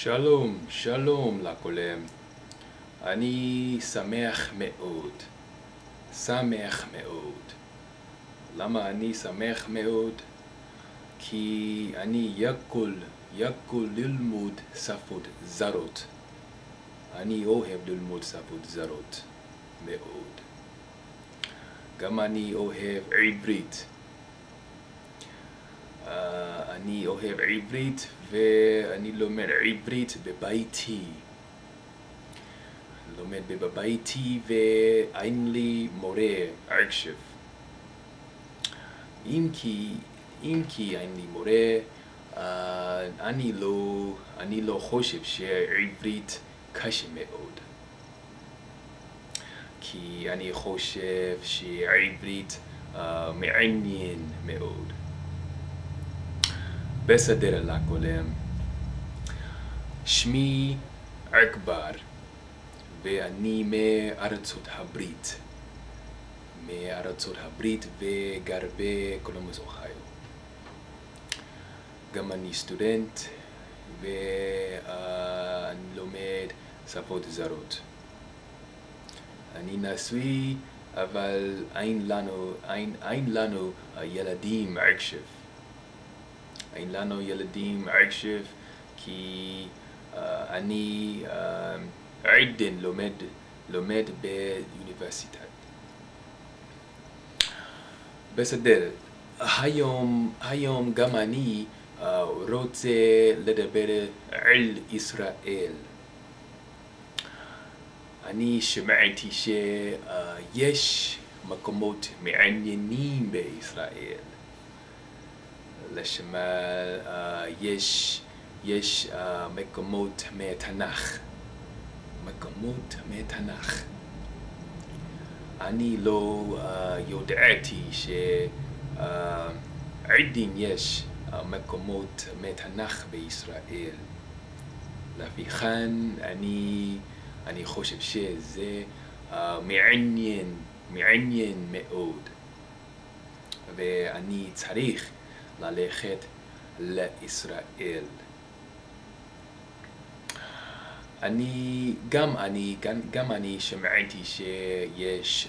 שלום, שלום לכולם. אני שמח מאוד. שמח מאוד. למה אני שמח מאוד? כי אני יכול ללמוד שפות זרות. אני אוהב ללמוד שפות זרות מאוד. גם אני אוהב עברית. אני אוהב עברית ואני לומד עברית בביתי. לומד בביתי ואין לי מורה עכשיו. אם כי אין לי מורה, אני לא חושב שעברית קשה מאוד. כי אני חושב שעברית מעניין מאוד. בסדר לכולם. שמי אכבר ואני מארצות הברית וגר בקולומבוס אוהיו. גם אני סטודנט ואני לומד שפות זרות. אני נשוי אבל אין לנו ילדים עכשיו. אין לנו ילדים עכשיו כי אני עדיין לומד באוניברסיטה. בסדר, היום גם אני רוצה לדבר על ישראל. אני שמעתי שיש מקומות מעניינים בישראל. למשל, יש מקומות מהתנ"ך. אני לא ידעתי שעדיין יש מקומות מהתנ"ך בישראל. לכן אני חושב שזה מעניין מאוד. ואני צריך ללכת לישראל. גם אני שמעתי שיש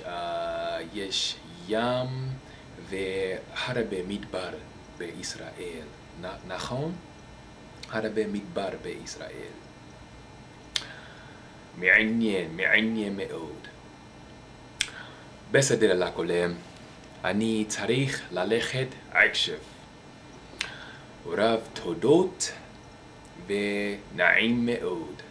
ים והרבה מדבר בישראל. נכון? הרבה מדבר בישראל. מעניין מאוד. בסדר לכולם. אני צריך ללכת עכשיו. רב תודות ונעים מאוד.